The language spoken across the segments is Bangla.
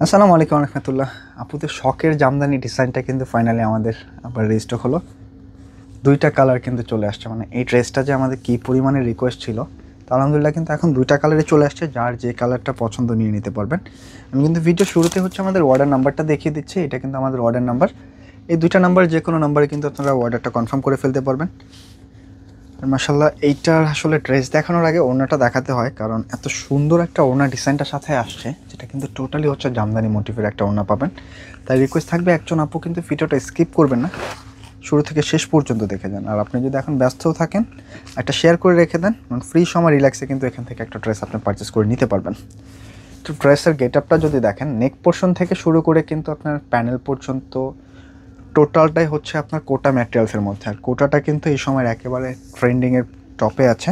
আসসালামু আলাইকুম রহমতুল্লাহ। আপুদের শখের জামদানি ডিজাইনটা কিন্তু ফাইনালি আমাদের আবার রেজিস্টার হলো। দুইটা কালার কিন্তু চলে আসছে, মানে এই ড্রেসটা যে আমাদের কী পরিমাণে রিকোয়েস্ট ছিল, তো আলহামদুলিল্লাহ কিন্তু এখন দুইটা কালারে চলে আসছে। যার যে কালারটা পছন্দ নিয়ে নিতে পারবেন। আমি কিন্তু ভিডিও শুরুতে হচ্ছে আমাদের অর্ডার নাম্বারটা দেখিয়ে দিচ্ছি। এটা কিন্তু আমাদের অর্ডার নাম্বার। এই দুইটা নাম্বার যে কোনো নাম্বারে কিন্তু আপনারা অর্ডারটা কনফার্ম করে ফেলতে পারবেন। আর মাশাআল্লাহ এইটার আসলে ড্রেস দেখানোর আগে ওড়নাটা দেখাতে হয়, কারণ এত সুন্দর একটা ওড়না ডিজাইনটার সাথে আসছে, যেটা কিন্তু টোটালি হচ্ছে জামদানি মোটিভের একটা ওড়না পাবেন। তাই রিকোয়েস্ট থাকবে একজন আপু কিন্তু ভিডিওটা স্কিপ করবেন না, শুরু থেকে শেষ পর্যন্ত দেখে যান। আর আপনি যদি এখন ব্যস্তও থাকেন, একটা শেয়ার করে রেখে দেন, কারণ ফ্রি সময় রিল্যাক্সে কিন্তু এখান থেকে একটা ড্রেস আপনি পারচেস করে নিতে পারবেন। তো ড্রেসের গেট আপটা যদি দেখেন, নেক পোর্শন থেকে শুরু করে কিন্তু আপনার প্যানেল পর্যন্ত টোটালটাই হচ্ছে আপনার কোটা ম্যাটেরিয়ালসের মধ্যে। আর কোটাটা কিন্তু এই সময় একেবারে ট্রেন্ডিংয়ের টপে আছে।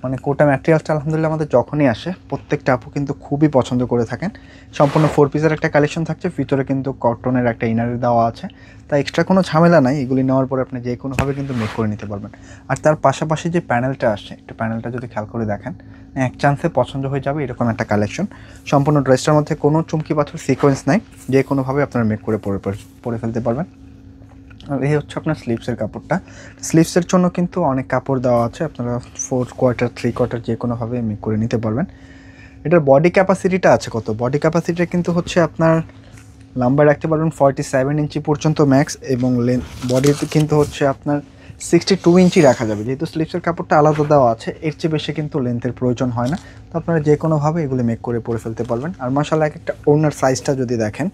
মানে কোটা ম্যাটেরিয়ালসটা আলহামদুলিল্লাহ আমাদের যখনই আসে প্রত্যেকটা আপু কিন্তু খুবই পছন্দ করে থাকেন। সম্পূর্ণ 4 পিসের একটা কালেকশন থাকছে, ভিতরে কিন্তু কটনের একটা ইনারের দেওয়া আছে। তাই এক্সট্রা কোনো ঝামেলা নাই, এগুলি নেওয়ার পরে আপনি যে কোনোভাবে কিন্তু মেক করে নিতে পারবেন। আর তার পাশাপাশি যে প্যানেলটা আসছে, একটু প্যানেলটা যদি খেয়াল করে দেখেন, এক চান্সে পছন্দ হয়ে যাবে এরকম একটা কালেকশন। সম্পূর্ণ ড্রেসটার মধ্যে কোনো চুমকি পাথর সিকোয়েন্স নাই, যে কোনোভাবে আপনারা মেক করে পরে ফেলতে পারবেন। আর এই হচ্ছে আপনার স্লিভসের কাপড়টা। স্লিভসের জন্য কিন্তু অনেক কাপড় দেওয়া আছে, আপনারা 4 কোয়ার্টার 3 কোয়ার্টার যে কোনোভাবে মেক করে নিতে পারবেন। এটার বডি ক্যাপাসিটিটা আছে কত, বডি ক্যাপাসিটিটা কিন্তু হচ্ছে আপনার লম্বা রাখতে পারবেন 47 ইঞ্চি পর্যন্ত ম্যাক্স, এবং বডিতে কিন্তু হচ্ছে আপনার 62 ইঞ্চি রাখা যাবে। যেহেতু স্লিভসের কাপড়টা আলাদা দেওয়া আছে, এর চেয়ে বেশি কিন্তু লেন্থের প্রয়োজন হয় না। তো আপনারা যে কোনোভাবে এগুলো মেক করে পরে ফেলতে পারবেন। আর মাশাআল্লাহ এক একটা ওড়নার সাইজটা যদি দেখেন,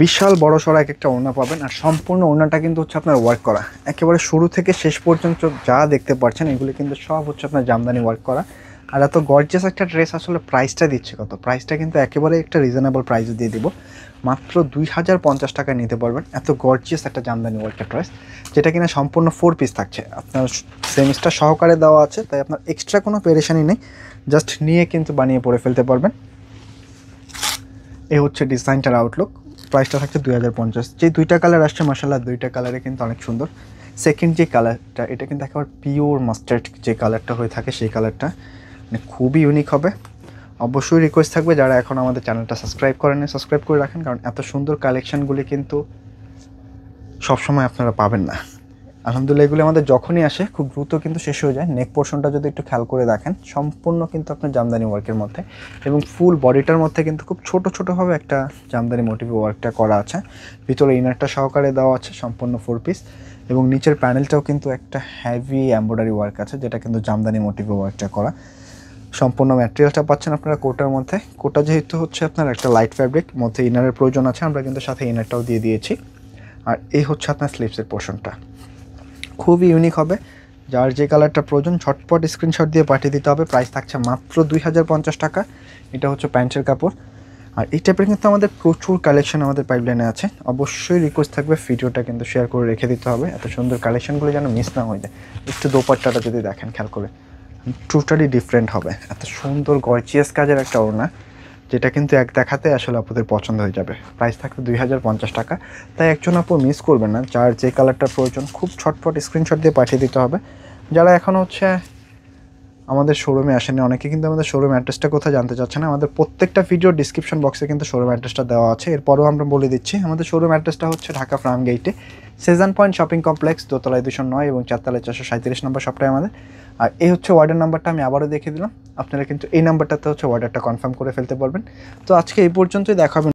বিশাল বড় সড়ো এক একটা ওড়না পাবেন। আর সম্পূর্ণ ওড়নাটা কিন্তু হচ্ছে আপনার ওয়ার্ক করা, একেবারে শুরু থেকে শেষ পর্যন্ত যা দেখতে পাচ্ছেন এগুলো কিন্তু সব হচ্ছে আপনার জামদানি ওয়ার্ক করা। আর এত গর্জিয়াস একটা ড্রেস আসলে প্রাইসটা দিচ্ছে কত, প্রাইসটা কিন্তু একেবারে একটা রিজনেবল প্রাইসে দিয়ে দিব, মাত্র 2050 টাকায় নিতে পারবেন এত গর্জিয়াস একটা জামদানি ওয়ার্কের ড্রেস, যেটা কিনা সম্পূর্ণ 4 পিস থাকছে। আপনার সেমিস্টার সহকারে দেওয়া আছে, তাই আপনার এক্সট্রা কোনো পেরেশানি নেই, জাস্ট নিয়ে কিন্তু বানিয়ে পরে ফেলতে পারবেন। এই হচ্ছে ডিজাইনটার আউটলুক। প্রাইসটা থাকছে 2050। যে দুইটা কালার আসছে মাশাআল্লাহ দুইটা কালারে কিন্তু অনেক সুন্দর। সেকেন্ড যে কালারটা, এটা কিন্তু একেবারে পিওর মাস্টার্ড যে কালারটা হয়ে থাকে, সেই কালারটা মানে খুবই ইউনিক হবে। অবশ্যই রিকোয়েস্ট থাকবে যারা এখন আমাদের চ্যানেলটা সাবস্ক্রাইব করেন, সাবস্ক্রাইব করে রাখেন, কারণ এত সুন্দর কালেকশানগুলি কিন্তু সবসময় আপনারা পাবেন না। আলহামদুলিল্লাহ এগুলো আমাদের যখনই আসে খুব দ্রুত কিন্তু শেষ হয়ে যায়। নেক পোর্শনটা যদি একটু খেয়াল করে দেখেন, সম্পূর্ণ কিন্তু আপনার জামদানি ওয়ার্কের মধ্যে, এবং ফুল বডিটার মধ্যে কিন্তু খুব ছোট ছোটোভাবে একটা জামদানি মোটিভ ওয়ার্কটা করা আছে। ভিতরে ইনারটা সহকারে দেওয়া আছে সম্পূর্ণ 4 পিস, এবং নিচের প্যানেলটাও কিন্তু একটা হেভি এমব্রয়ডারি ওয়ার্ক আছে, যেটা কিন্তু জামদানি মোটিভ ওয়ার্কটা করা। সম্পূর্ণ ম্যাটেরিয়ালটা পাচ্ছেন আপনারা কোটার মধ্যে। কোটা যেহেতু হচ্ছে আপনার একটা লাইট ফ্যাব্রিক, মধ্যে ইনারের প্রয়োজন আছে, আমরা কিন্তু সাথে ইনারটাও দিয়ে দিয়েছি। আর এই হচ্ছে আপনার স্লিভসের পোর্শনটা, খুবই ইউনিক হবে। যার যে কালারটা প্রয়োজন ঝটপট স্ক্রিনশট দিয়ে পাঠিয়ে দিতে হবে। প্রাইস থাকছে মাত্র 2050 টাকা। এটা হচ্ছে প্যান্টের কাপড়। আর এই টাইপের কিন্তু আমাদের প্রচুর কালেকশন আমাদের পাইপলাইনে আছে। অবশ্যই রিকোয়েস্ট থাকবে ভিডিওটা কিন্তু শেয়ার করে রেখে দিতে হবে, এত সুন্দর কালেকশনগুলো যেন মিস না হয়ে যায়। একটু দোপাট্টাটা যদি দেখেন খেয়াল করে, টোটালি ডিফারেন্ট হবে। এত সুন্দর গর্জিয়াস কাজের একটা ওড়না, যেটা কিন্তু এক দেখাতে আসলে আপনাদের পছন্দ হয়ে যাবে। প্রাইস থাকবে 2050 টাকা। তাই একজন আপু মিস করবেন না, যার যে কালারটা প্রয়োজন খুব ছটফট স্ক্রিনশট দিয়ে পাঠিয়ে দিতে হবে। যারা এখন হচ্ছে আমাদের শোরুমে আসেনি, অনেকে কিন্তু আমাদের শোরুম অ্যাড্রেসটা কোথায় জানতে চাচ্ছে না, আমাদের প্রত্যেকটা ভিডিও ডিসক্রিপশন বক্সে কিন্তু শোরুম অ্যাড্রেসটা দেওয়া আছে। এরপরও আমরা বলে দিচ্ছি, আমাদের শোরুম অ্যাড্রেসটা হচ্ছে ঢাকা ফার্ম গেইটে, সেজান পয়েন্ট শপিং কমপ্লেক্স, দোতলায় 209 এবং চারতলায় 437 নম্বর শপটাই আমাদের। আর এই হচ্ছে অর্ডার নাম্বারটা, আমি আবারও দেখে দিলাম। আপনারা কিন্তু এই নাম্বারটাতে হচ্ছে অর্ডারটা কনফার্ম করে ফেলতে পারবেন। তো আজকে এই পর্যন্তই, দেখা হবে